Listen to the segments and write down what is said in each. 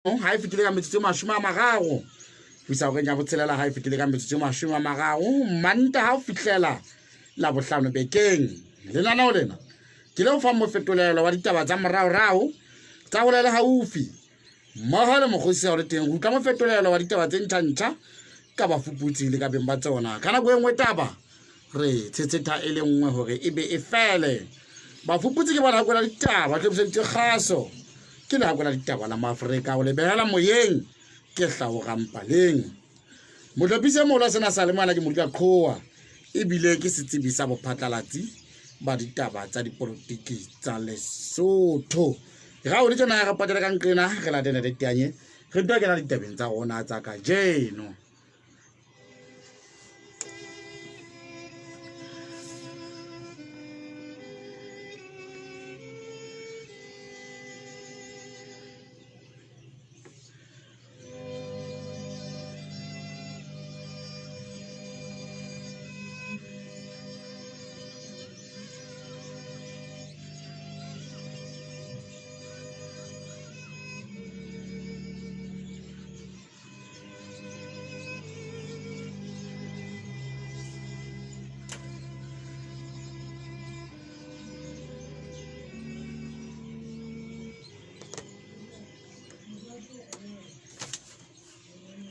ha e fitile ka metsotso e 30 fisa go nya botshelela ha e fitile ka metsotso e 30 manta ha o fitlela la bohlano bekeng le nana o lena ke le o fa mofetolelo wa ditaba tsa morao tsa go lela haufi mmoho le mogosisi wa le teng go tla mofetolelo wa ditaba tse ntšha ka bafuputsi le ka beng ba tsona kana go engwe taba re tsetsetha e le nngwe hore e be e fele bafuputsi ke bona go la ditaba tle botse kgaso ke la go la ditaba la Maafrika o le behela moyeng ke hlaho gampaleng motlapise mola sena sa le mana ke modika qoa e bile ke setsibisa bophatlalatsi ba ditaba tsa dipolitiki tsa Lesotho ga o le tsona ga patela ka nqena re la dene ditanye re twa ke na ditabeng tsa rona tsa ka jeno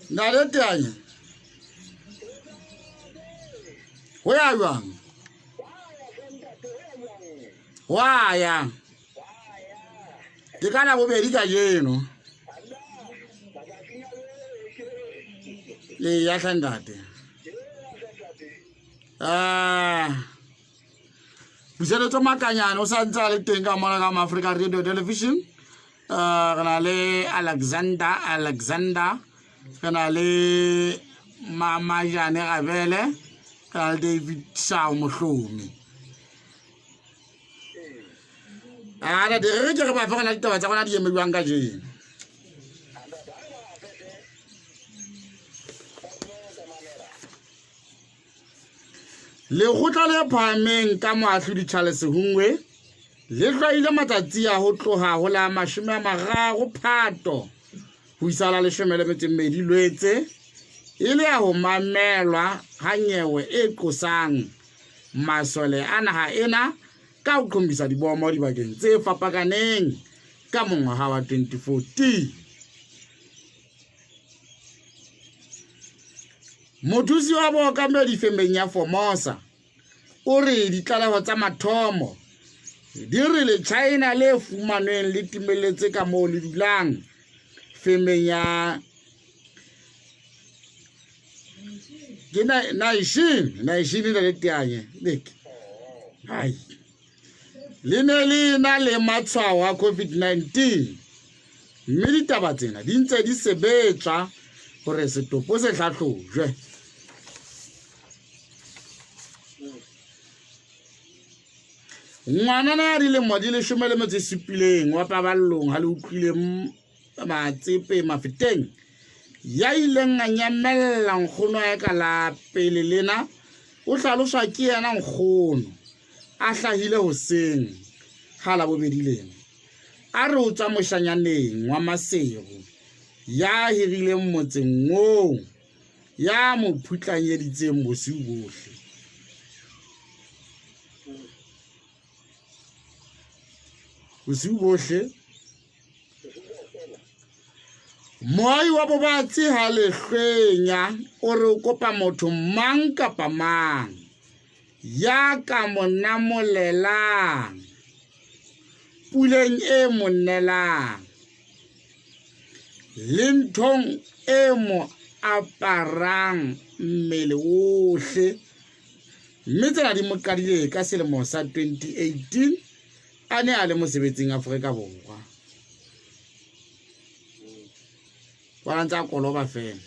na le tanye go ya jwang wa ya ke kana bobedi ka jeno le ya hlandate buseletso makanyana o sa ntse le teng ka mona ka Africa Radio Television kana le Alexander kana le mama jane gabele kana le David Shaw mohlomi ana de re ke ba fa kana ditaba tsa gona di emelwang ka jeno Lekhotla le phahameng ka Moahi Charles Hungwe le hlwaile matsatsi a ho tloha ho la 30 Phato ho isala 12 Loetse e le a ho mamelwa ha nyewe e qosang masole a naha ena ka ho qombisa dibomo dibakeng tse fapakaneng ka mongwaha wa 2014 mothusi wa bookamedi femeng ya Formosa o re ditlaleho tsa mathomo di re Lechaena le fumanweng le timeletse ka moo le dulang femeng ya naishini le tianye leke hai le ne le na le matshwao a COVID-19 mme ditaba tsena di ntse di sebetsa hore setopo se hlahlojwe Ngoanana ya dilemo di 17 wa paballong ha le utlwile matsepe mafeteng ya ileng a nyamella nkgono ya ka la pele lena o hlaloswa ke yena nkgono a hlahile hoseng ha la bobedi lena a re o tswa moshanyaneng wa Maseru ya hirileng motseng moo ya mo phutlanyeditseng bosiu bohle Moahi wa Bobatsi ha Lechaena o re o kopa motho mang kapa mang ya ka monamolelang puleng e monnelang le nthong e mo aparang mmele ohle mme tsena di mo qadile ka selemo sa 2018 a ne a le mosebetsing Afrika Borwa wa ntsa koloba fela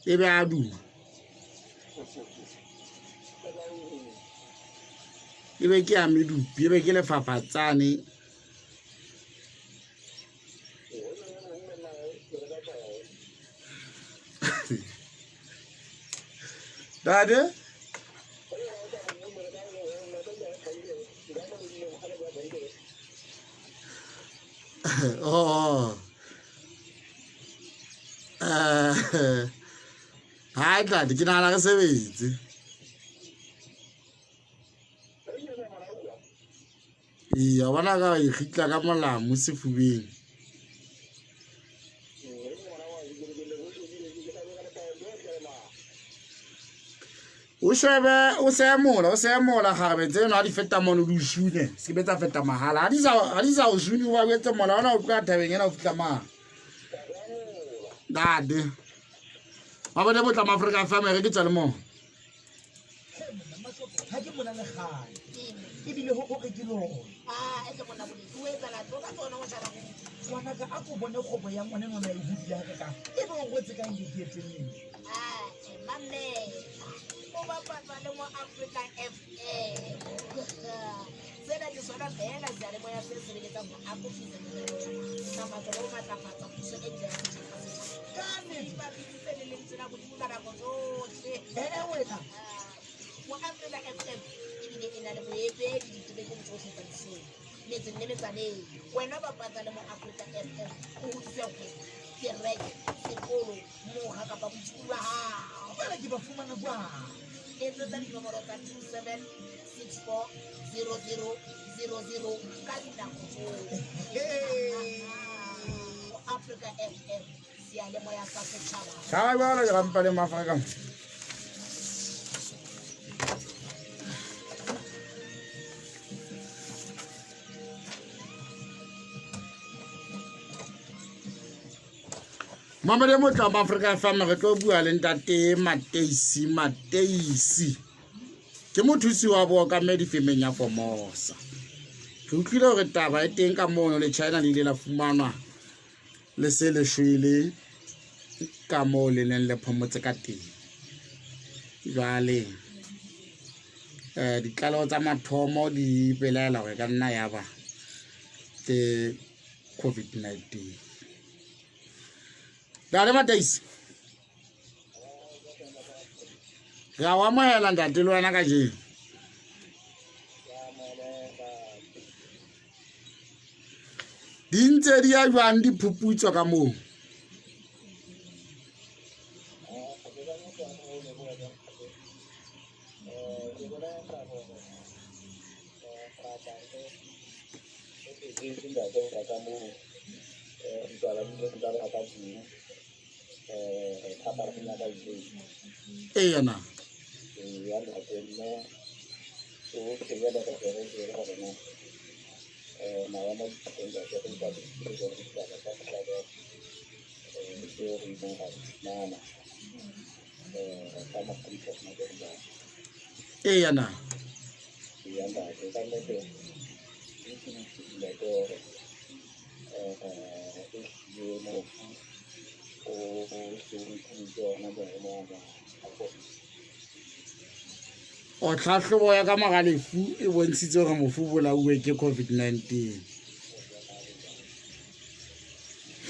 e be a duma e be ke a medupi e be ke lefafatsane Dade Oh. Hai tla ke nahana re sebetse. Iya bona ka ikgitla ka molamo sefubeng. O se mola gabe tseno a di feta mono di shune se betsa feta mahala a di sa o shune wa betsa mola ona o tla tabeng ena o fitla ma dade ba bone botla Afrika famere ke tsa le mo ha ke bona le kgale ebile ho ke lo e ke bona bole o etsa la tsoa tsona o jala bona ka a ko bone khobo ya ngwana nona e hudile ha ka e bo go tse ka eng di etseng mamme Bobatsi le mo Africa FM sena ke sona fela jale mo ya se sebetsa mo a kofisa ka matlo matlafatsa puso e ntle ka ne ba bitse le tsena go dula ka go tsohle wena mo Africa FM ebile ena le boebe di ditebeng tsohle tsa diso metseng le metsaneng wena Bobatsi le mo Africa FM o hutse go direct sekolo mo ha ka ba butula ha bana ke ba fumana kwa etsa tsa dinomoro tsa 27640000 ka dinako tsohle Africa FM siale moya sa setšhaba ga ba le rampa le Afrika Mama le motla ba Afrika FM re tlo bua le ntate Mateisi ke mothusi wa bo ka me difemeng ya Formosa ke utlwile hore taba e teng ka mono Lechaena le ile la fumanwa le se le hloaile ka mo le neng le phomotse ka teng jale ditlalo tsa mathomo di belaela hore ka nna ya ba ke COVID-19 Dale Mateisi ya wa mohela ntate le wena ka je dintse di ya jwang di phuputswa ka mo yana yana o tlhahlobo ya ka magalefu e bontshitse gore mofu bolauwe ke COVID-19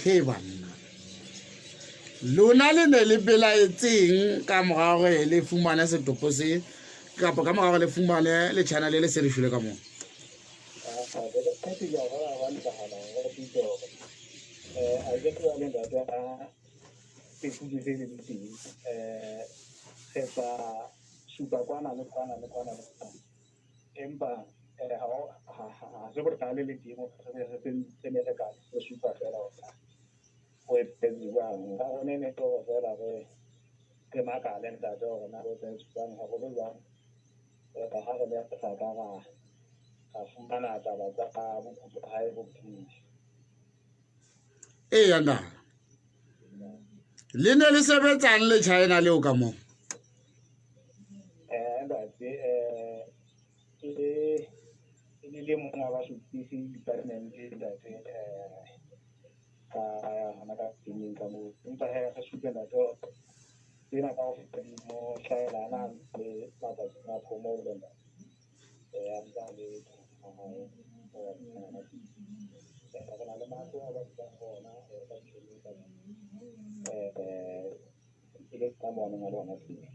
he banna lona le ne le belaetseng ka moragwe le fumana setopo se kapa ka moragwe le fumane le channel le se re shule ka mo supa kwana empa ha se botale le timo se ne le ka supa fela o etsiwang ga one ne to fela ke makale nta jo na go tsang ha go lwa ka ha re ya sa ka ga fumana taba tsa ka bokutlo ha e bokutlo yana le ne le sebetsang le China leo ka mo le mongwe wa supisi department that hana ka timing ka mo empa ha ka supela jo tsena ka mo hlahilana le matsatsi a phomo le nna ya nka le le matlo a ba tsa gona ka tsholo ka ile ka mona ngwana tsena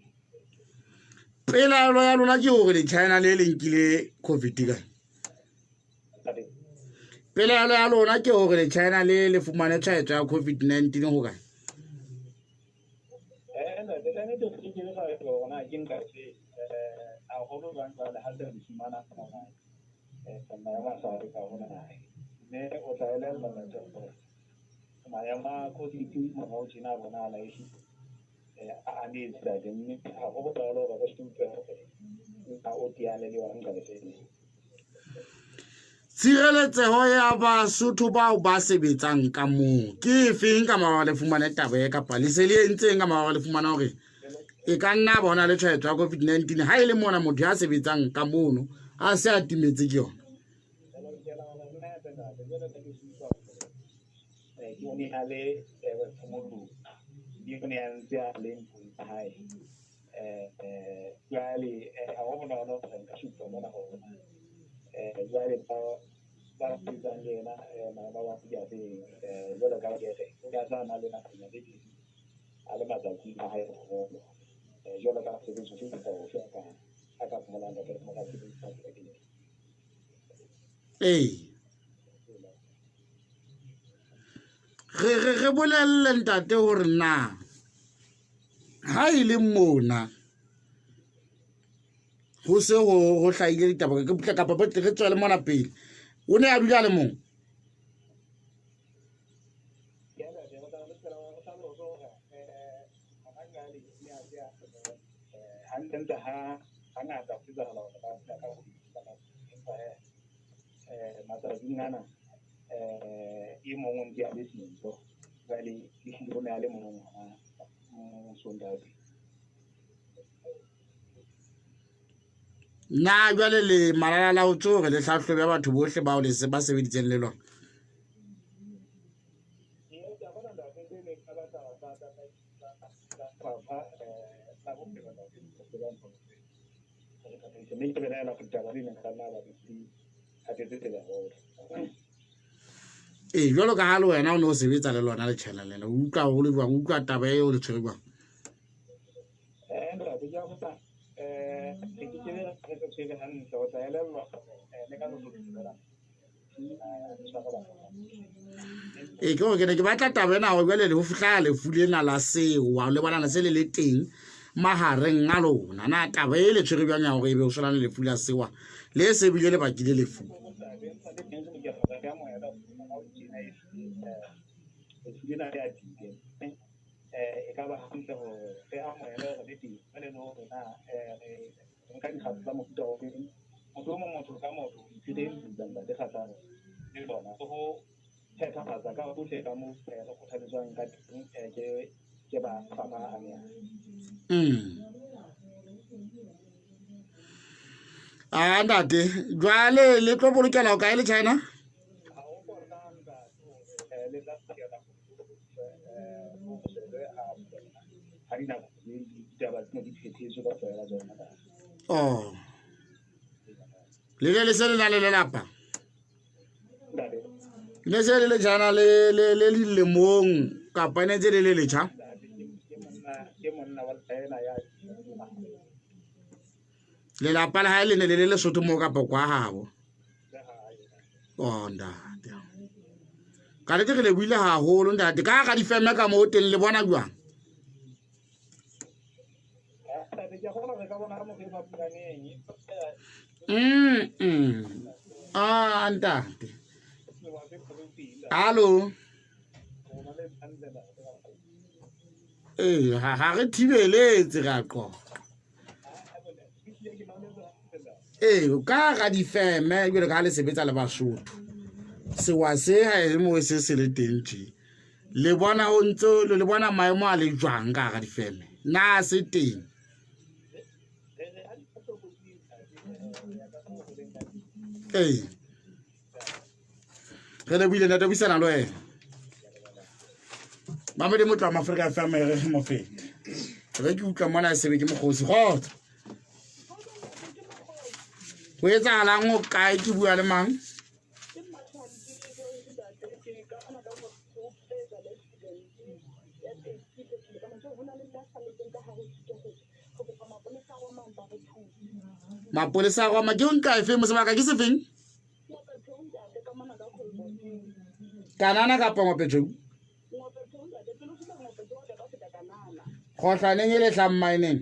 pelaelo ya lona ke hore China le lenkile COVID ka Pele ya lona ke hore Lechaena le fumane tshwaetso ya COVID-19 ho kae? ntate ka nnete ke ke ga rona ke nka se a holo ba le ha se fumana kana ya masare ka hona ne o tla ele la motho ya ma ko di mo ho tsina bona la ishi a ne tsa de ne a go ba lo ba se ntse a o tiane le wa nka le se Tshireletseho ya Basotho bao ba sebetsang ka moo ke efeng ka mabawa le fumane taba e kapa le se le entseng ka mabawa le fumana hore e ka nna bona le tshwaetso ya COVID-19 ha ile mona motho ya sebetsang ka mono a se a timetse ke yona? ke ni ale tshimolu di ne a ntse a le ntse hai jwale ha ho bona no ka shupa mona ho jwale ba tsang yena ba wa ya se jwale ka ke ya sana le na ya di ale matsatsi a hae ho jwale ka se se se ka o ka aka mola ndo ke mola ke sa ke re bolelle ntate hore na ha ile mona ho se ho hlahile ditaba ke butla kapa ba re tswele mona pele o ne a dula le mong hantenta ha hangata fisa la matsatsi ngana e mongwe ntse a le sintso jwale ke go ne a le mongwe sondadi na jwale le malala la ho tsore le hlahlobe ya batho bohle bao le se ba sebeditseng le lona? Jwalo ka ha le wena o ne o sebetsa le lona Lechaena lena o utlwa ho le jwang, o utlwa taba eo le tshwere jwang? Ke hore ke ne ke batla taba ena ho jwale le ho fihla le fulena la seo wa le bona se le le teng mahareng a lona na taba e le tshwere jwang ya hore ebe o sona le fula sewa le se bile le bakile lefu? E ka ba hantle hore re amohele hore le teng le no rena nka di khatsa mo futa ho motho ka motho ke teng ditaba di khatsa le bona go phetha matsa ka go tle ka mo re go thabetswang ka ke ba fama a ne ntate jwale le tlo bolokela ho kae Lechaena? Le se le na le lelapa ne se le Lechaena le lemong kapa ne ntse le letjha? Lelapa la hae le ne le Lesotho mo kapa kwa habo? Ntate ka le ke le buile haholo ntate ka difeme ka mo teng le bona jwang? Ntate hallo ha re thibeletse ra qoqa ka difeme jwale ka le sebetsa le Basotho sewa se ha e mo se le teng tje le bona o ntso le bona maemo a le jwang ka difeme na se teng? Re le buile ntate buisana le wena mamedi motho wa Maafrika FM re mo fe re ke utlwa mona sebe ke mokgosi khotsa ho etsahalang o kae ke bua le mang? Mapolesa a Roma ke nka efe mo sebaka ke sefeng? kanana kapa ngopetšheu kgohlaneng e lehlammaeneng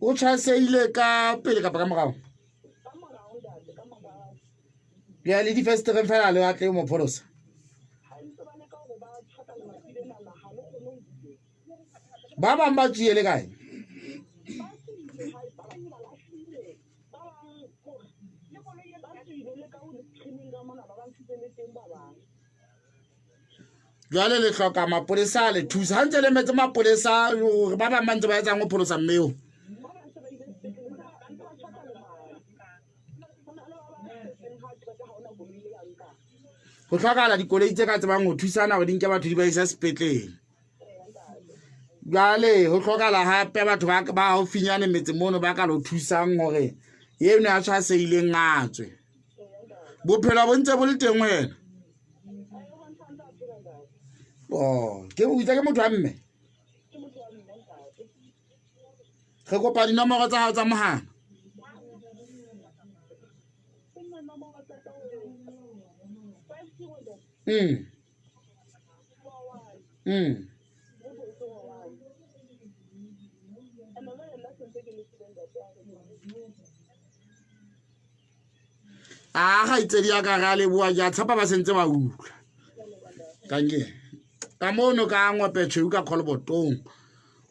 o tšhaseile ka pele kapa ka morago ya le difesetereng fela le atle mo pholosa ba bang ba tšeele kae jwale le hloka mapolesa le thusa ha ntse le metse mapolesa gore ba bang ba ntse ba etsang go pholosa mmeo go tlhokala dikoloi tse ka tsebang go thusana go dinke batho di ba isa sepetlele jwale go tlhokala gape batho ba gaufinyane metse mono ba ka lo thusang gore eno ya tšhaseileng a tswe bophelo bo ntse bo le teng wena ke o itse ke motho wa mme ge kopa dinomoro tsa gago tsa mogala ga itsedi ya ka ga leboa ke a tshepa ba sentse ba utlwa kanke ka mono ka ngwapetšheu ka kgolobotong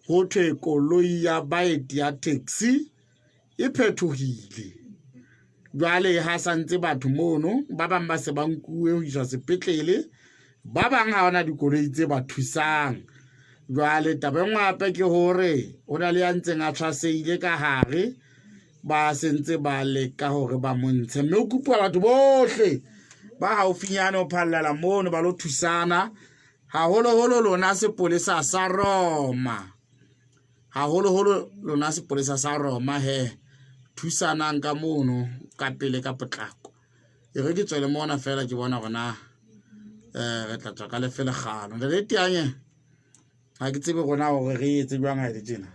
go thwe koloi ya baeti ya taxi e phethogile jwale ha santse batho mono ba bang ba se ba nkuwe go iswa sepetlele ba bang ga ona dikoloi tse ba thusang jwale taba engwe gape ke gore o na le ya ntseng a tšhaseile ka gare ba sentse ba leka gore ba montshe mme o kopiwa batho botlhe ba gaufinyane o phallela mono ba lo thusana haholoholo lona sepolesa sa Roma haholoholo lona sepolesa sa Roma he thusanang ka mono ka pele ka potlako e re ke tswele mona fela ke bona gona re tla tswa ka lefele gano le tianye ga ke tsebe gona gore re etse jwang ga le tjena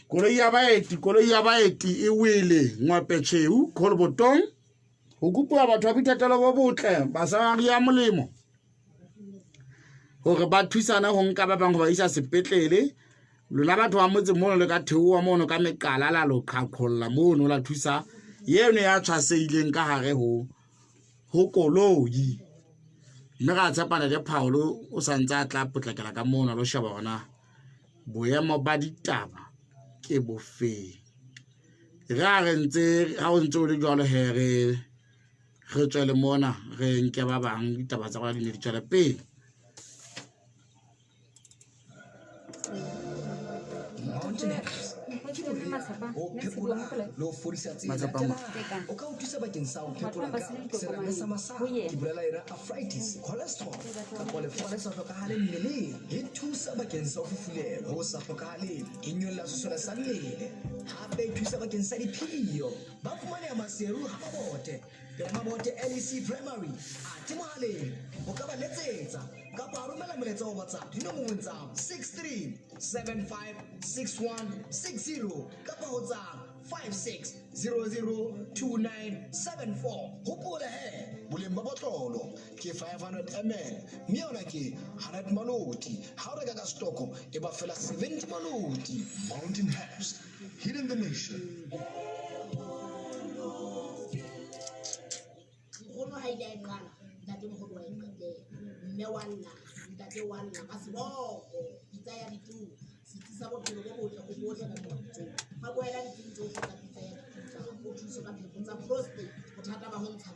koloi ya baeti e wele ngwapetšheu kgolobotong go kopiwa batho ba boitatelo bo botle ba sa ya molemo gore ba thusana go nka ba bang go ba isa sepetlele lona batho ba motse mono le ka theowa mono ka mekala la lo kgakgolla mono la thusa eno ya tšhaseileng ka gare go koloi mme ga tshepana le Paulo o santse a tla potlakela ka mono lo sheba gona boemo ba ditaba ke bofeng ga o ntse o le jwalo he re tswele mona re nke ba bang ditaba tsa gona di ne di tswele pele lo fodisa tsela o ka o thusa bakeng sa ho phekola ka serame sa masaga ke bolela era arthritis cholesterol kapo lefola le sa hlokahale mmeleng e thusa bakeng sa ho fufulelwa ho sa hlokahale e nyolla sesola sa mmele hape e thusa bakeng sa diphio ba fumaneha Maseru ha mabote mabote LEC primary a mohaleng o ka ba letsetsa kapa romela molaetsa wa WhatsApp dinomorong tsa 63756160 kapa ho tsa 56002974 hopola he boleng ba botlolo ke 500 ml mme yona ke 100 maloti ha o reka ka stoko e ba fela 70 maloti Mountain Herbs hidden the nation Ngoanana ntate walla ka seboko pitsa ya ditu sitisa bophelo bo botle go botle ka motho ba boela ditso go ka pitsa ya ditu go thusa ka phepho tsa prostate go thata ba go ntsha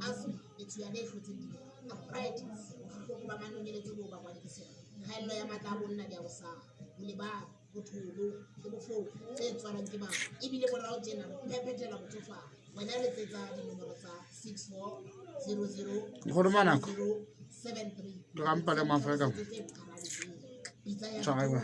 asthma le tsuyane e hlotse di arthritis go ba manonyeletso go ba kwa disela kgaello ya matla a bonna di a go sa le ba botholo le bofoko tse tswalang ke bana ebile morao tjena phephetela botsofa wena le tsetsa dinomoro tsa 6400 go romana go rampa le Maafrika tshwarwa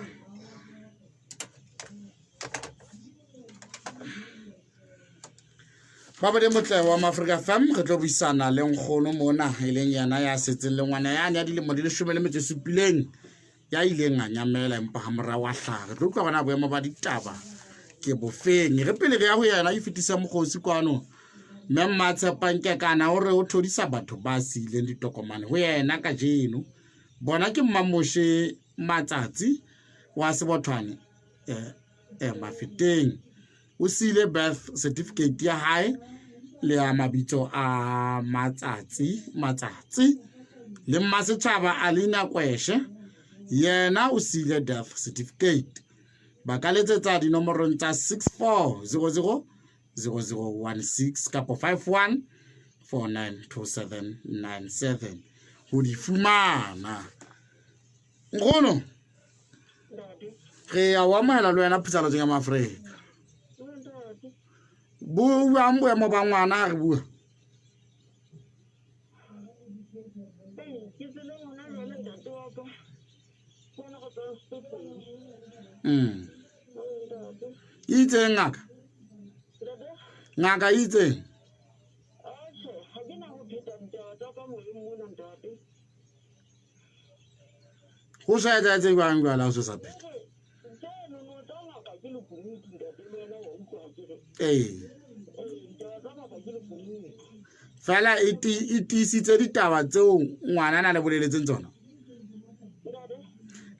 ba ba de motle wa Maafrika fam re tlo buisana le nkgono mona e leng yana ya setseng le ngwana yana ya dilemo di 17 ya ileng a nyamela empa ha mora wa hlaga re tlo utlwa bona boemo ba ditaba ke bofeng re pele re ya go yena e fetisa mogosi kwano mme Mmatshepang ke kana o re o thodisa batho ba sileng ditokomane go yena ka jeno bona ke Mmamoshe Matsatsi wa Sebothwane Mafeteng o sile birth certificate ya hae le ya mabitso a matsatsi le Mmasetšhaba Alina Kweshe yena o sile death certificate ba ka letsetsa dinomorong tsa 6400 0016 kapo 51492797 go di fumana ngono re a wa moela le wena phutsaletseng ya Maafrika buang boemo ba ngwana re bua itseng ngaka itseng go sa etse bang jwala o se sa pheta fela e tiisitse ditaba tseo Ngoanana le boleletseng tsona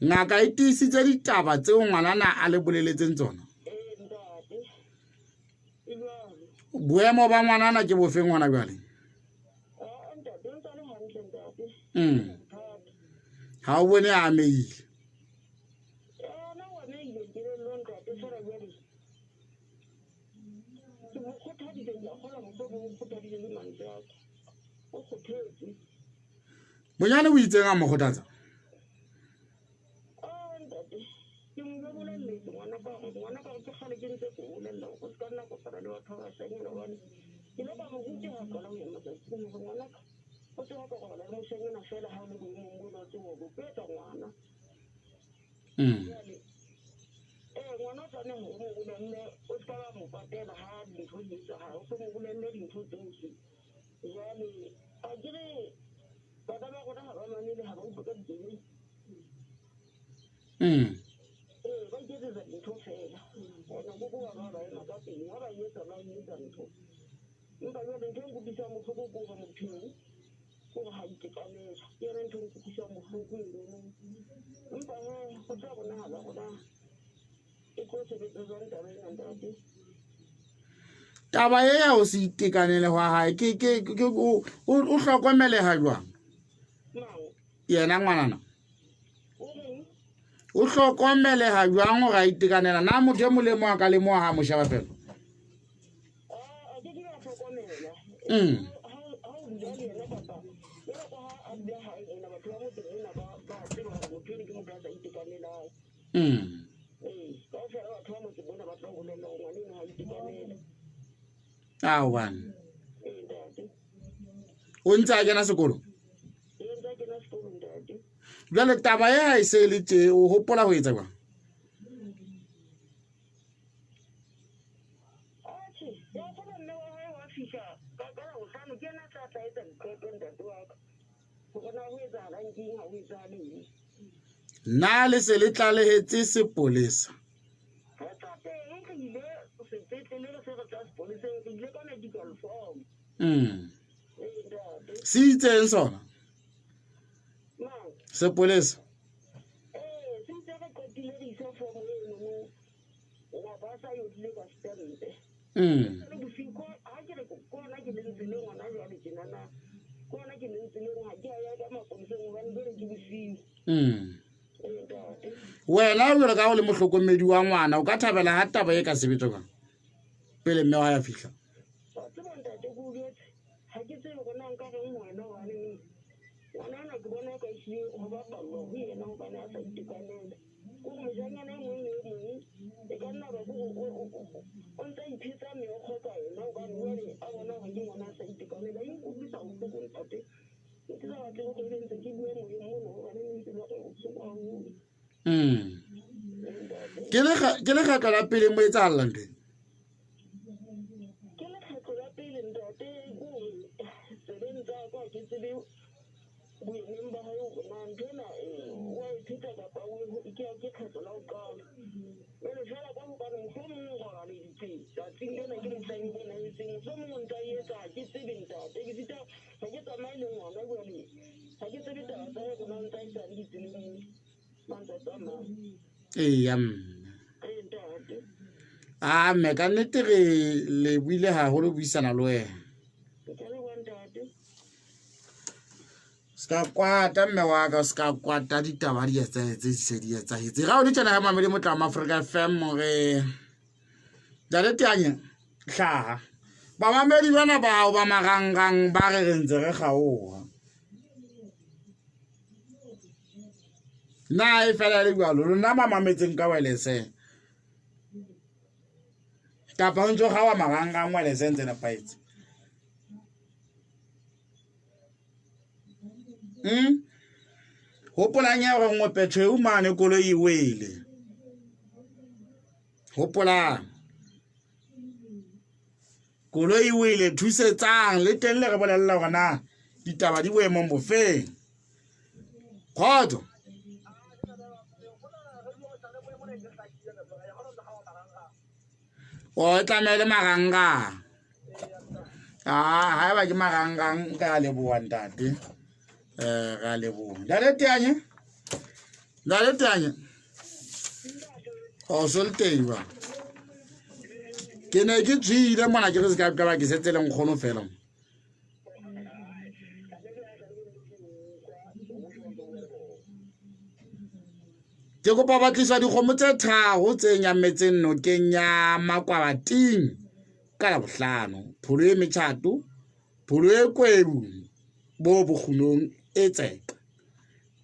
ngaka e tiisitse ditaba tseo Ngoanana a le boleletseng tsona boemo ba Ngoanana ke bofeng ngwana jwale ha o bone a ameile bonyane o itseng a mo kgothatsa taba e ya o se itekanele wa hae ke o hlokomele ha jwang yena Ngoanana o hlokomele ha jwang go ga itekanela na motho e molemo a ka le mo ha mo shaba fela one o ntse a kena sekolo jwale taba e ha e se le tse o hopola ho etsa jwang na le se le tlalehetse sepolesa se itseng sona sepolesa wena o ka go le mohlokomedi wa ngwana o ka thabela ha taba e ka sebetso ka pele mme wa ya fihla ke le kgatla la pele mo etsahallang teng me ka nnete re le buile haholo buisana le wena. Ska kwata mme wa ka ska kwata ditaba di etsahetse se di etsahetse ga o di tsena ga mamedi motla wa Africa FM re dale tianye hlaha ba mamedi bana ba o ba marangang ba re rentse re gaoha na e fela le bua lo nna mamametseng ka welese kapa o ntse ga wa marangang welese ntse na paitse hopola nya go ngwe pethe o mane kolo e wele hopola kolo e wele thusetsang le teng le re bolella gona ditaba di boemong bofeng Phato o tlamele maranga ha ba ke marangang ka le buantate ga le bu dale tianye o solteiwa ke ne ke tsile mona ke re se ka ba ke setse leng khono fela ke go pabatlisa dikgomo tse tharo tse nyametseng nokeng ya makwabating ka la bohlano pholo e metšhato pholo e kwebu bo bogunong e tseka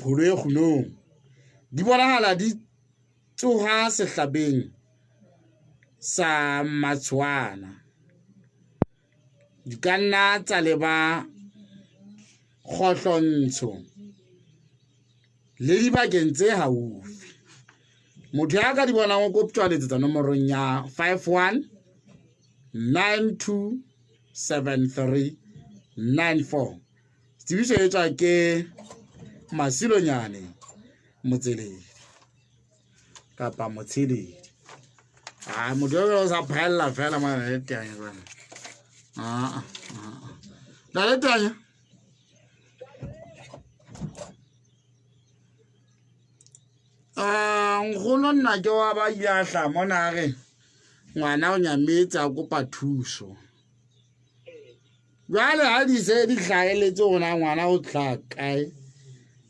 pholo e gunong di bonagala di tsoha sehlabeng sa matswana di ka nna tsa leba kgohlontsho le dibakeng tse haufi motho ya ka di bonang o koptwa letsetsa nomorong ya 51927394 tsebiso e tswa ke masilonyane motseledi kapa motseledi motho yo sa phaella fela mana le tanya bana la le tanya ngono nna ke wa ba ya hla mona re ngwana o nyametse a kopa thuso jale ha di se di hlahile tsona ngwana o tla kae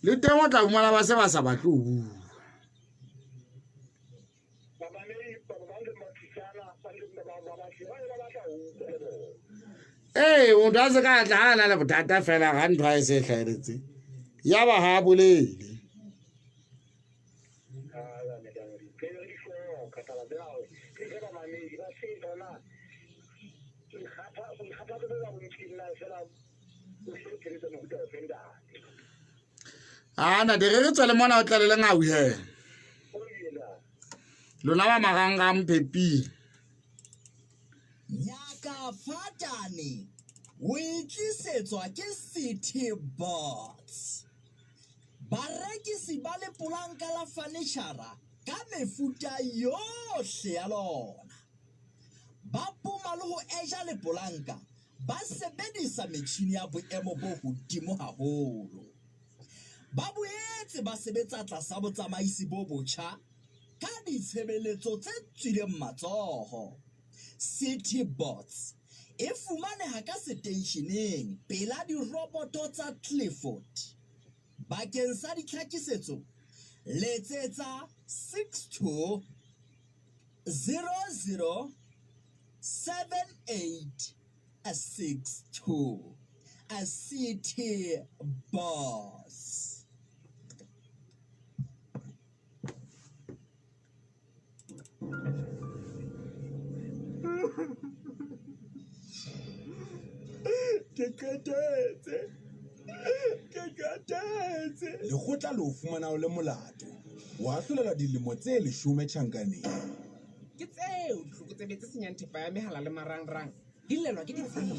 le teng o tla bumana ba se ba sa batle o bua o da se ka tla ana le bothata fela ga ntho a se hlahetse ya ba ha bolele ana de re tswele mona o tlalele ngau he lona ba maganga mpepi Nyakafatane o itlisetswa ke City Bots barekisi ba le polanka la furniture ka mefuta yohle ya lona ba poma le ho eja le polanka ba sebedisa metjhini ya boemo bo hodimo haholo ba boetse ba sebetsa tlasa botsamaisi bo botjha ka ditshebeletso tse tswileng matsoho City Bots e fumaneha ka seteisheneng pela diroboto tsa Clifford bakeng sa ditlhakisetso letsetsa 62007862 a City Boss. Lekhotla le o fumana o le molato wa hlolela dilemo tse 10 tjhankaneng ke tseo dihloko tse betse senyang thepa ya mehala le marangrang di lelwa ke ditsela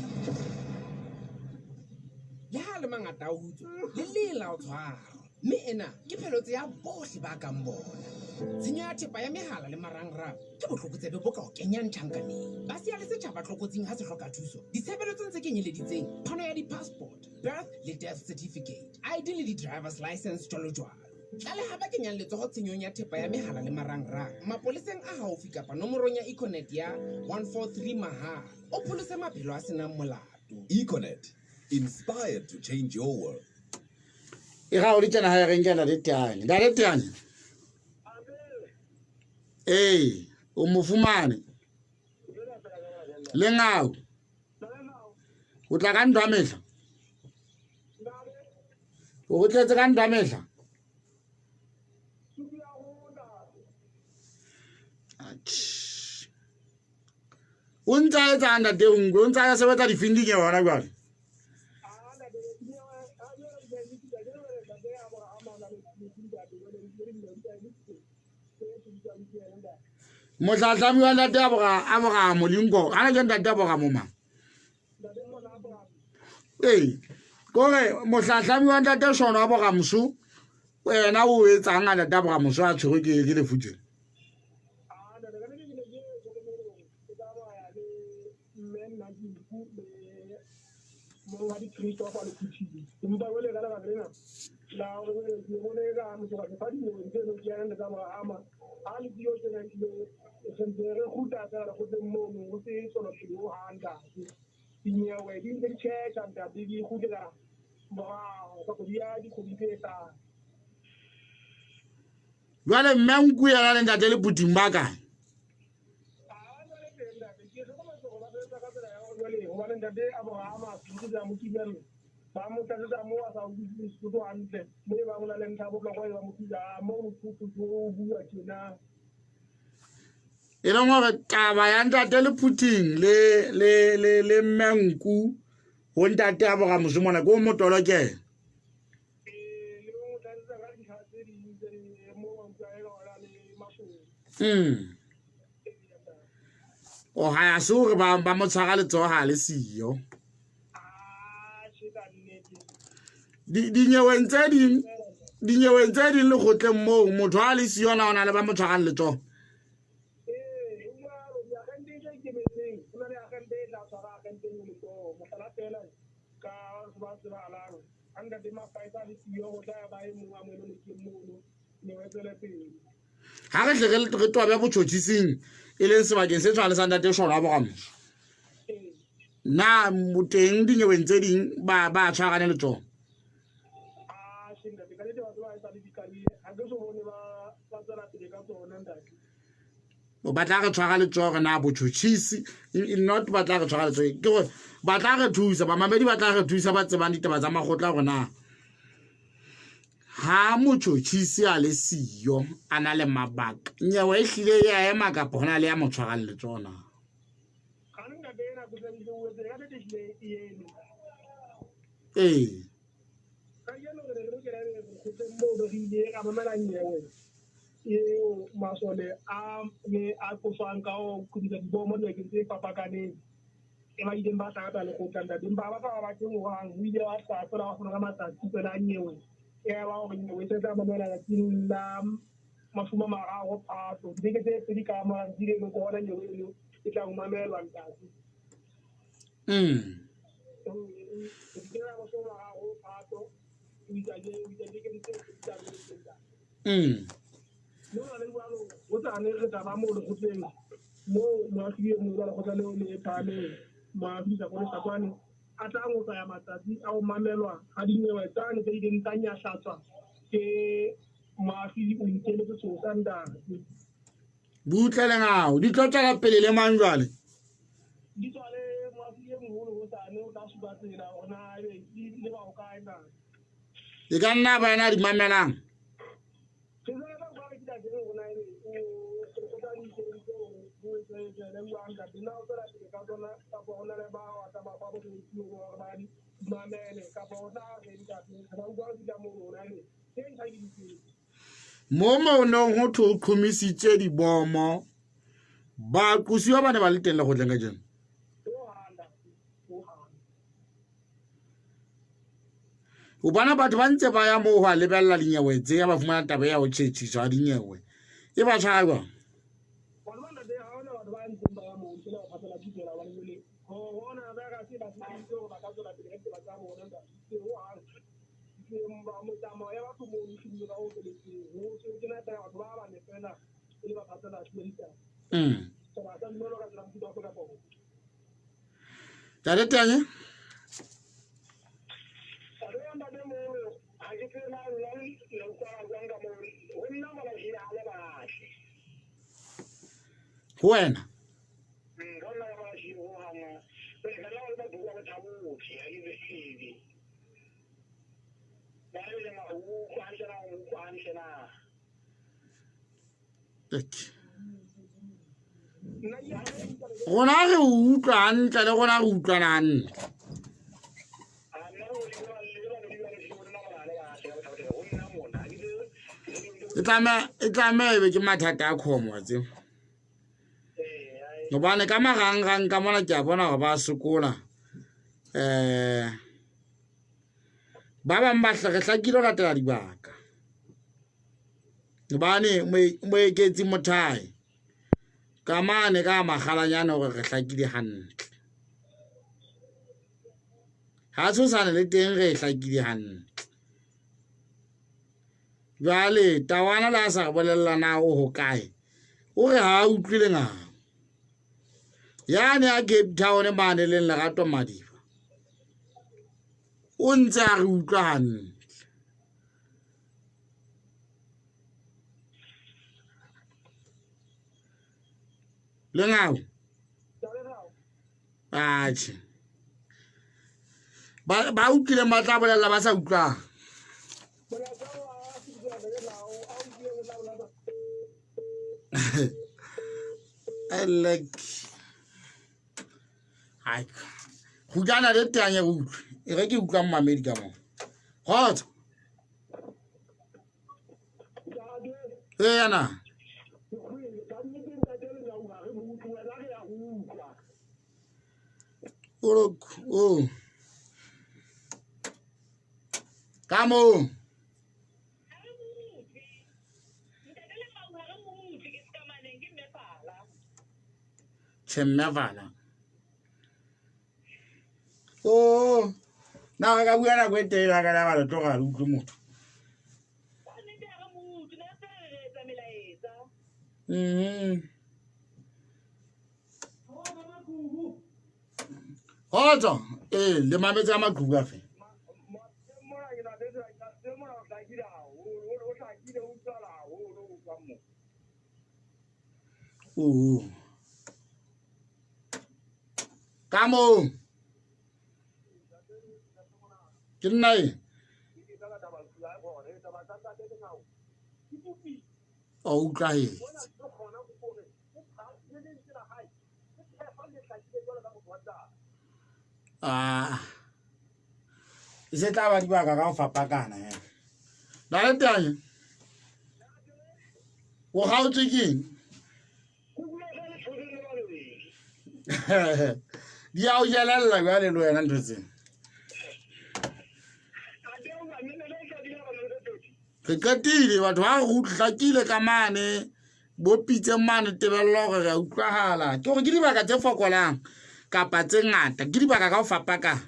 le ha le mangata a hutswe le lela o tshwara mme ena ke phelotse ya bohle ba kang bona tshenyo ya thepa ya mehala le marangrang ke botlhokotsebe bo ka o kenyang tjhankaneng ba sia le setjhaba tlhokotsing ha se hloka thuso ditshebeletso tse kenyeleditseng phano ya di-passport birth le death certificate id le di-drivers license jwalojwalo tlaleha ba kenyang letsogo tshenyong ya thepa ya mehala le marangrang mapoleseng a haufi kapa nomorong ya econet ya 143 mahala o pholose maphelo a senang molato. Econet, inspired to change your world. Ira o ditjana ha re ngena le tiane da le tiane o mofumane le ngao o tla ka ndwa mehla o tletse ka ndwa mehla o ntsa etsa anda te ngwe o ntsa ya sebetsa difinding ya bona jwale mohlahlami wa ntate aboga molingo ana ke ntate aboga moma kore mohlahlami wa ntate shona aboga msu wena o etsang a ntate aboga msu a tshwere ke lefutse jwale mmenku yana le ntate le puting ba kae e leng gore taba ya ntate le puting le mmenku go ntate a boga mosomona ko motolokela o ha ya se gore ba mo tshwara letsogo ga le siyo dinyeweng tse ding le gotleng moo motho a le siyo na ona le ba mo tshwarang letsogo ha re tle re toba ya botšhotšhising e leng sebakeng se tshwana le sa ntate shona boga moso na moteng dinyeweng tse ding ba tshwarane le tsona o batla re tshwara le tsona na botšhotšhisi not batla re tshwara le tsona ke gore batla re thusa ba mamedi batla re thusa ba tsebang ditaba tsa magotla gore na ha motšhotšhisi a le siyo a na le mabaka nyewe e hlile ya ema kapa gona le ya mo tshwarang le tsona masole a qosang ka o kudisa dibomo di ke tse papakaneng e ba ideng ba tla le go tlanda dimba ba ba ke mo hang o ile wa tla fela go ga matsatsi tsela nyewe e ba go nyewe tse tsa mamela la tinla mafuma marago Phato di ke tse di ka ma di le go bona nyewe e tla mamelwa ntasi ke ra go sola go Phato o ita ke ke tse no le walo o tla ne re taba mo le go tseng mo Moahi mo ba go tla le phahameng Moahi sa go sa tswane a tla go ya matsatsi a o mamelwa ga dinyewe tsane tse di ding tanya hlatswa ke Moahi o ikele go tsosa ndase butlele ngao di tlotla pele le manjwale di tswale Moahi mo go tsane o tla suba tsela ona le ba o kae na e ka nna ba ena di mamelang mo monong go thomisitse dibomo ba kusiwa ba ne ba le teng le go tlenga jeng o bana batho ba ntse ba ya mo go a lebella dinyewe tse ya ba fumana taba ya go tšhetšhiswa dinyewe e ba tshaba Tare tanya Wena gona re utlwa hantle le gona re utlwana hantle e tlame be ke mathata a khomo tse gobane ka marangrang ka mona ke a bona gore ba sokola ba bang ba hlakile go latela dibaka gobane moeketsi mothai ka mane ka magalanyana gore re hlakile hantle ha tshosane le teng re hlakile hantle jale tawana la sa bolela na o ho kae o re ha utlwile nga yani a Cape Town mane le Lerato Madiba o ntse a re utlwa hantle le ngao atjhe ba utlwile matla bolela ba sa utlwa I like ai go jana le tanya go utlwa e re ke utlwa mmamedi ka mo hot yana oh kamo Nevala. Oh, now I got we are going to tell I got a dog. I look remote. Hold on, the mamma's a macrugaffy. Oh, come on. Good night. Oh, cry. Is it our bag around for Pagana? Now, I tell you. Well, how to get? The old yellow like very low and interesting. The Catini, what how like Kamane, what Peter Man, Tevaloga, Ukrahala, to give back at the Fokolang, Capatenga, to give back out for Paca.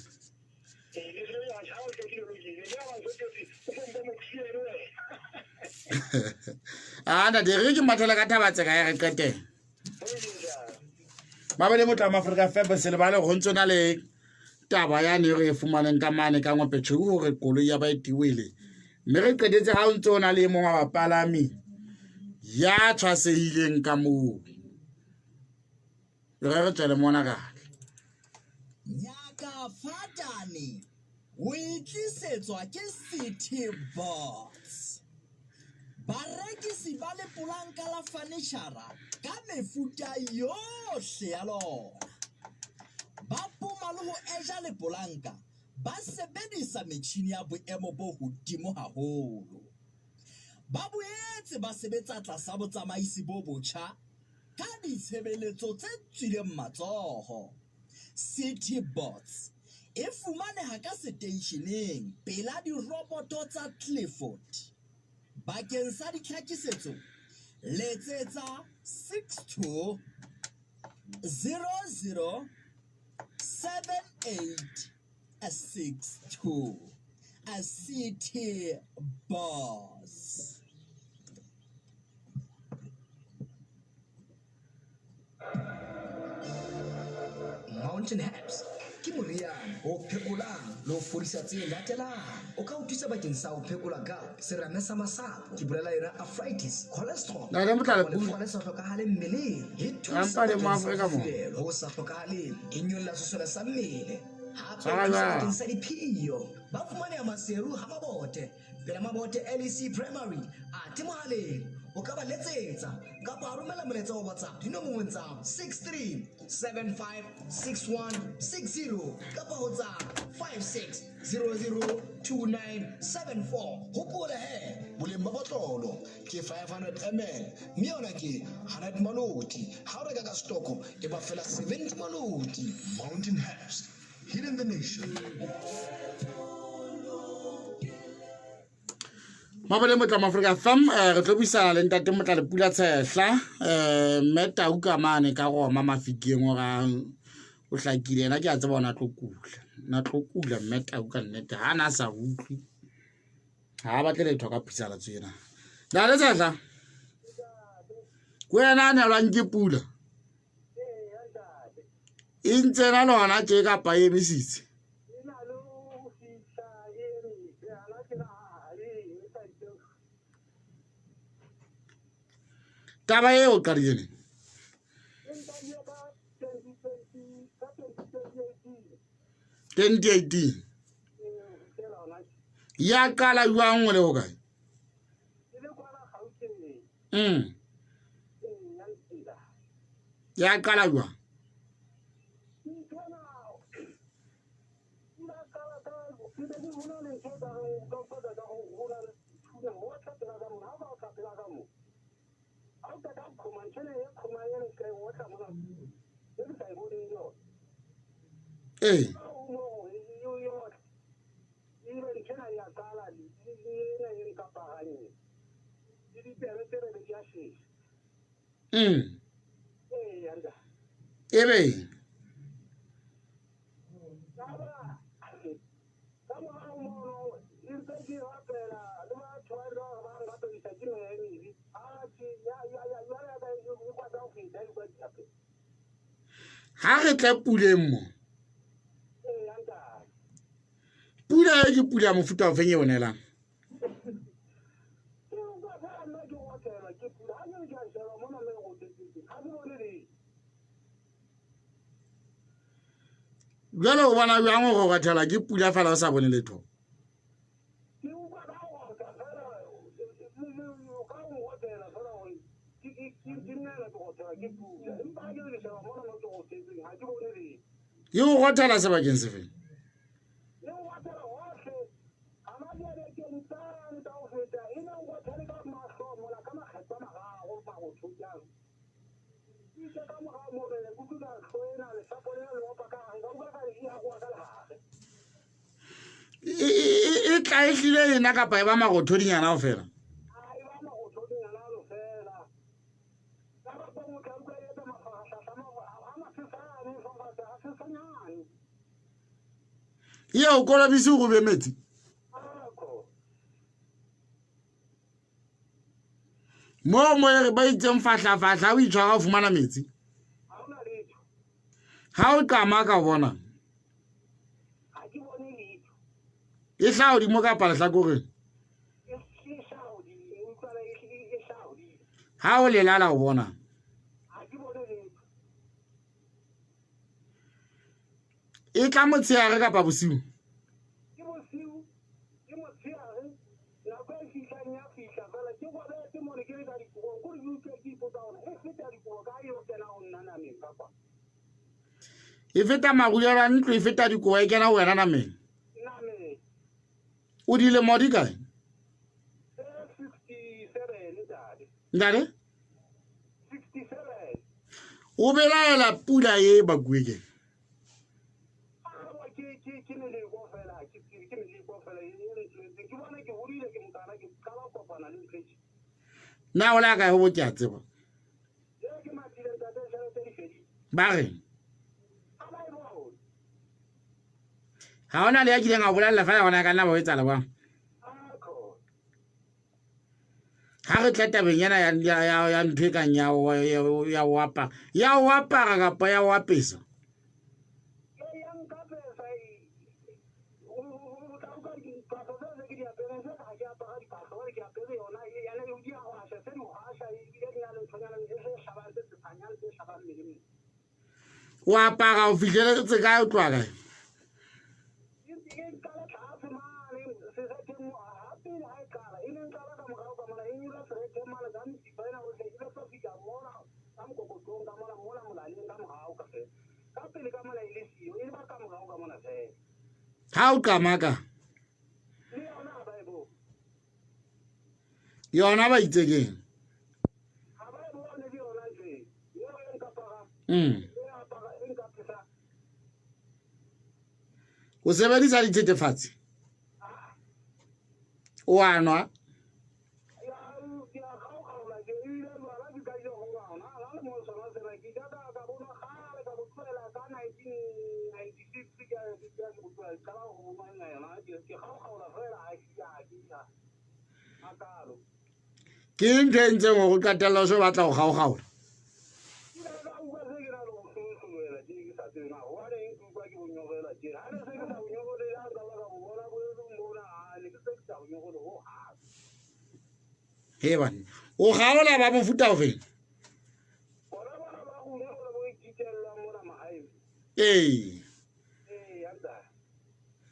Ana de rigi matala ka tabatse ka ya kete ba bele motla Africa febe se le bale go ntsona le taba ya ne re fumaneng ka mane ka ngwapetsho gore kolo ya ba itiwele mme re qedetse ha o ntsona le mo wa bapalami ya tshwasehileng ka mo re tsele mona ka Nyakafatane o itlisetswa ke City Bots. Barekisi ba le polanka la furniture ka mefuta yohle ya lona. Ba poma le ho eja le polanka ba sebedisa metjhini ya boemo bo hodimo haholo. Ba boetse ba sebetsa tlasa botsamaisi bo botjha ka ditshebeletso tse tswileng matsoho. City Bots e fumaneha ka seteisheneng pela diroboto tsa Clifford. Bakeng sa ditlhakisetso letsetsa 62 00 7862 a city boss. Mountain herbs ke moriana o phekolang le ho fodisa tse latelang. O ka o thusa bakeng sa ho phekola gout, serame sa masapo, ke bolela yona arthritis, cholesterol, Na le motlala le pula. fole sa hlokahale mmeleng, e Ampa le mo bakeng sa Afrika mo. mofufulelo ho sa hlokahaleng, e nyolla sesole sa mmele. Hape Sala e thusa na. bakeng sa diphio. Ba fumaneha Maseru ha mabote, pela mabote LEC primary a mohaleng. O ka ba letsetsa kapa romela molaetsa wa WhatsApp dinomorong tsa 63 75 6160 kapa ho tsa 56002974. Hopola he, boleng ba botlolo ke 500 ml mme yona ke 100 maloti. Ha o reka ka stoko e ba fela 70 maloti. Mountain herbs, hidden the nation. Mabele motla Afrika fam re tlo buisana le ntate motla le pula tshehla meta u ka mane ka go mama fikeng o ga o hlakile na ke a tseba ona tlo kula meta u ka nnete ha na sa utlwi ha ba tle letho ka phisala tsena la le tshehla wena ne lwa nke pula intsena lona ke ka pa emisitse taba e o qadile 2018 ya qala jwang le ho kae ya qala jwang ebe ha re tle puleng mo pula e ke pula mofuta o feng e bonelang jwale o bona jwang go gathela ke pula fela o sa bone letho ye o gothela sebakeng se feng e tla e hlile ena kapa e ba magothodinyana o fela ye o kolobise go be metsi mo re ba itseng fahla o itshwara o fumana metsi ha o qama ka bona e hla hodimo ka pala hlakoreng ha o le lala o bona e tla motshehare kapa bosiu e feta magulelo ntlo e feta dikoa e kena wena nameng o dile mo di kae ndare 67 o belaela pula e bakueke Na o la ka ho botya tsebo. Ba re ha ona le ya kileng a bolalla fa yona ka nna ba etsa la bang. Ha re tla tabeng yana ya ntwe kang ya wapa kapa ya wapesa. Wa apara o fihleletse kae o tloa kae? Ha o qamaka yona ba itse keng? O sebedisa dithethefatsi o anwa ke ntho e ntseng go qatella o se batla go gaogaola. He bana o gaola ba mofuta o feng? Ee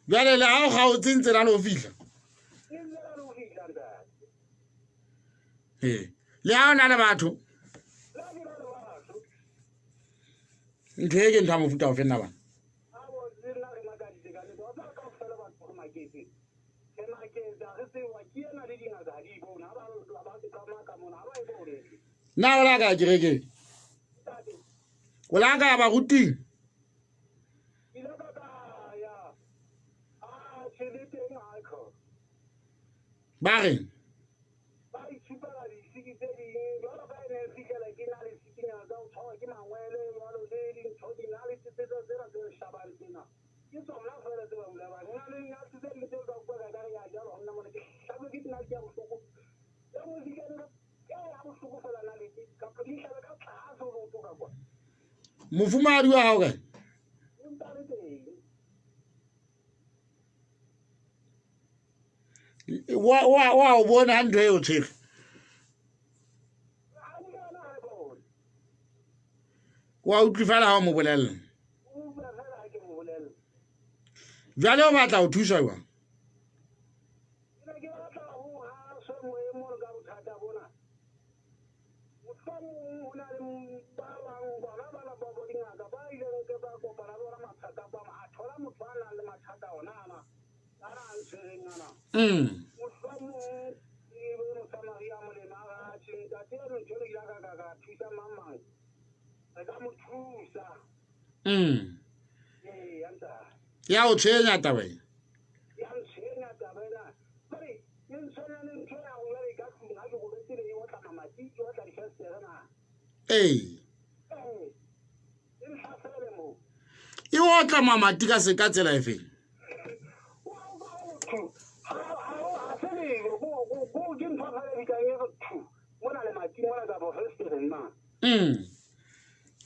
jwale le ha o gaotse ntse la lo fihla le ha o na le batho ntho e ke ntho ya mofuta o feng na bana? Na o la ka kerekeng o la ka ya baruting ba reng mofumadi wa hao kae? Wa o bona ntho e o tshwere wa utlwifala ha o mo bolella jwale o batla ho thusa jwang? Ya o tshwenya taba e e otla mamati ka se ka tsela e feng?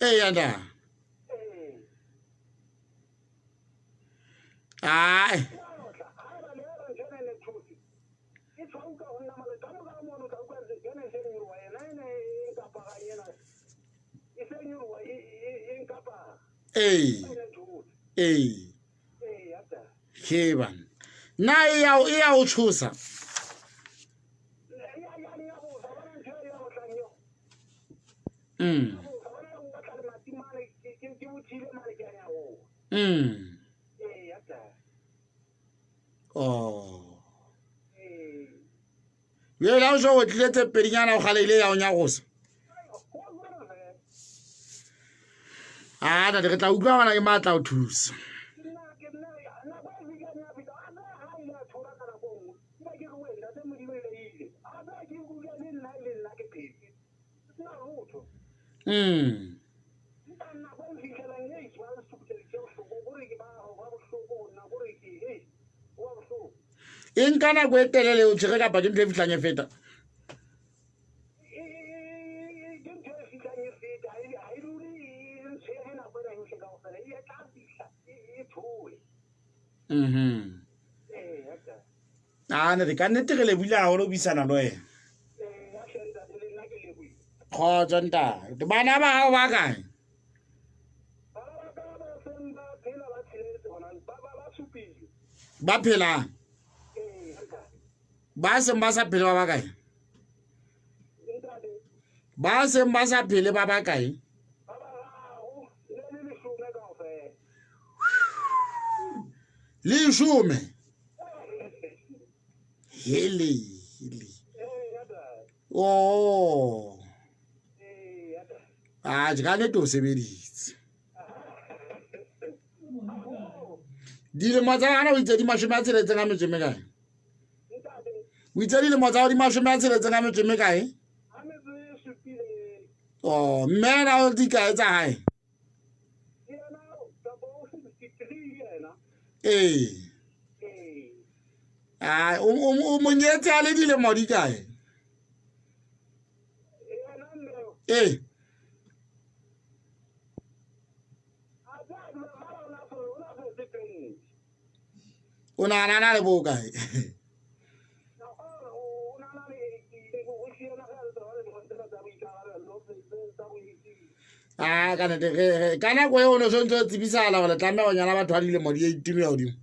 Yanda ai Heban na ya o tshosa oh ye la o so o tletse pedinyana o hloaile ya o nyagosa na re tla utlwa bana ke matla o thusa In kana go etelele o tshege ka pa ke ntse fitlang e feta ne re ka nnete re lebile haholo buisana le wena kgotsa ntate bana ba hao ba kae ba phelang ba seng ba sa phele ba kae ba seng ba sa phele ba kae le shume hele oh jgane to sebeditse dilemo tsa gana o itse di mashome a tsheletseng a metso e mekae o itse dilemo tsa go di mashome a tsheletseng a metso e mekae mmena o di kae tsa gae o monyetse a le dilemo di kae o nagana le bo kae ka nako e o ne tshwanetse o tsebisagala gore tlameya go nyala batho ba dilemo di 18 ya godimo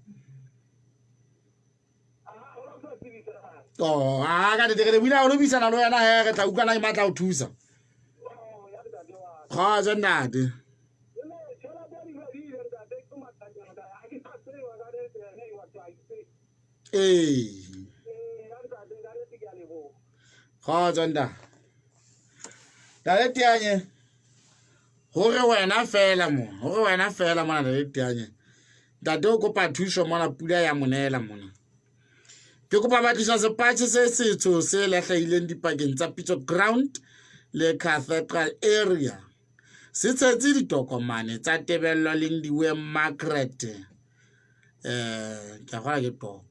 ka nete re buile go lebisana le wena he re tla utlwana ke matla go thusa kgotsa ntate kgotsa ntate tale teanye gore wena fela mona tale teanye ntate o kopa thuso mona pula ya monela mona ke kopa batlisa sepatšhe se setso se latlhaileng dipakeng tsa pitso ground le cathedral area se tshetse ditokomane tsa tebello le diwe margaret ka gola ke topo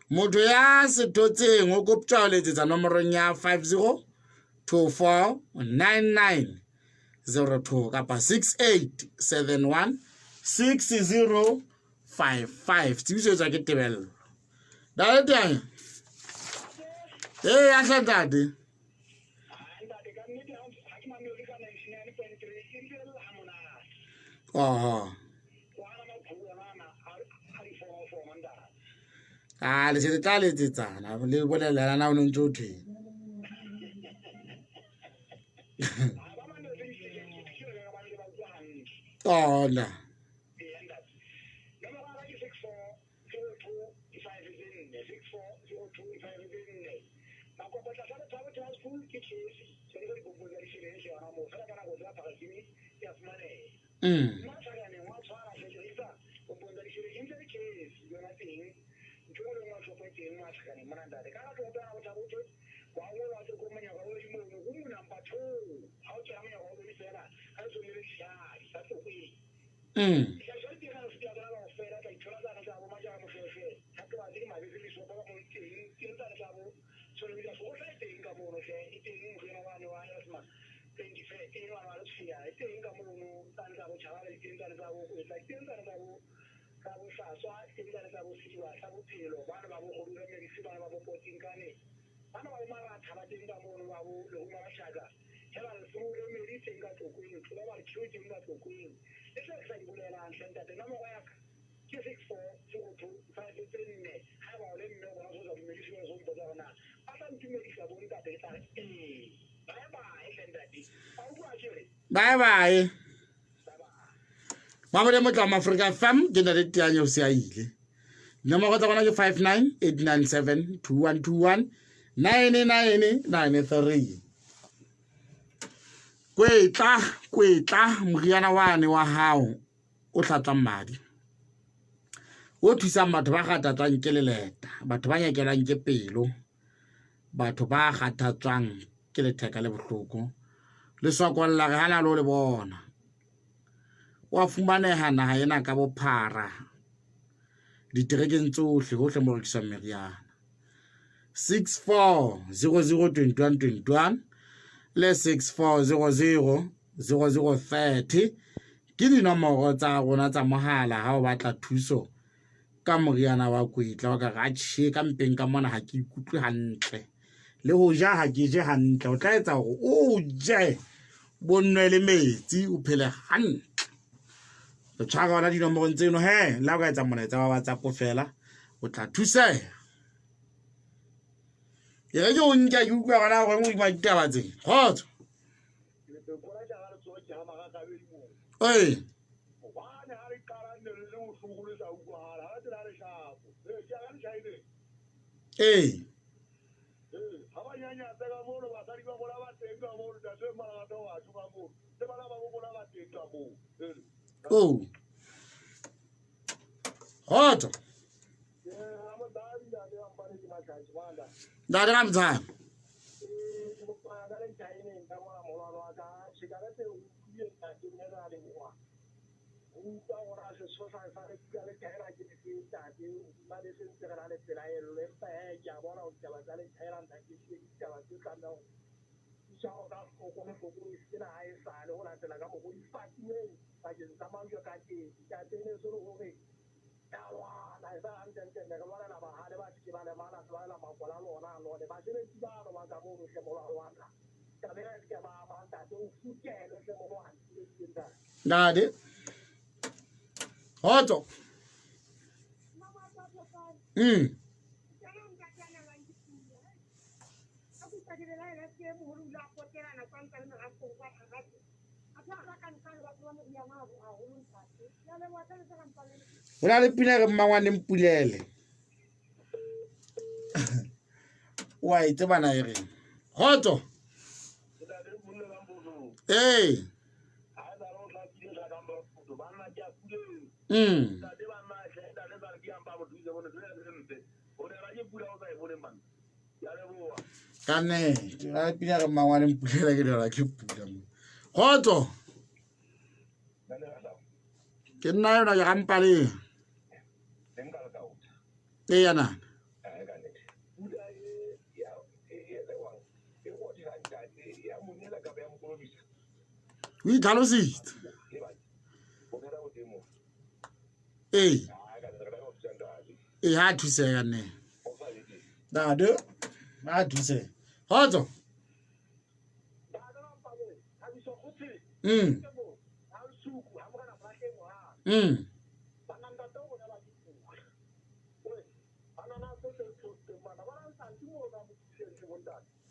motho ya setotseng o koptsa o letsetsa nomorong ya 50249902 kapa 68716055 tsebiso etswa ke tebello dale teng ya hlantate le se tla letsetsana le bolela na o ntse o thwe na bye mama le motla Africa fam ke na le tianya o se a ile nomoro tsa bona ke 598972121 9993 kwetla moriana wane wa hao o tlatlang madi o thusang batho ba gatatsang ke leleta batho ba nyakelwang ke pelo batho ba gatatsang ke letheka le bohloko le sokolla re hana lo le bona wa fumaneha naha ena ka bophara diterekeng tsohle hohle mo rekisang meriana 64002121 le 64000030 ke dinomoro tsa rona tsa mohala ha o batla thuso ka moriana wa kwetla wa ka ratšhe ka mpeng ka mona ha ke ikutlwe hantle le ho ja ha ke je hantle o tla etsa hore o je bonwe le metsi o phele hantle o tshwara ona dinomorong tseno he la o ka etsa molaetsa wa WhatsApp fela o tla thuseha e re ke o nka ke utlwa gona gore mo ima ditaba tse kgotso oi ee oh kgotso da ga mtsa Dade Phato Ora le pina re mmangwane mpulele wa itse bana ere Phato eh Kane la pina re mmangwane mpulele ke dira ke pula mo Phato ke nna yona ya gampale yana we talositse ha thusega nne dade ha thuse Phato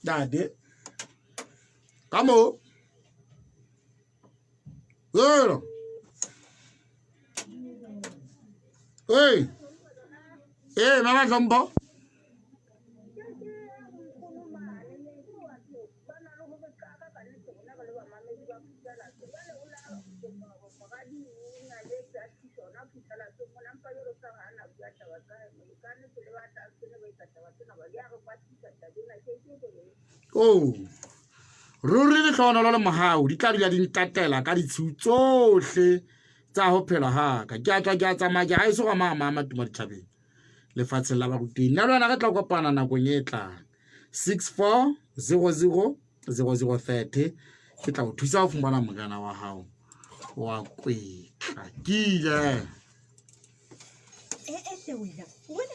Dade come on Girl. Hey. Hey, mama Zombo. Oh. Ruri le tlhono lo le mohau di tla dula di ntatela ka ditshu tsohle tsa ho phela ha ka ke atla ke a tsamaya ha iso ga mama tuma dithabeng le fatshe la baruteng nna lwana re tla kopana nakong e tlang 64000030 ke tla o thusa ho fumana moriana wa hao wa kwetla ke ile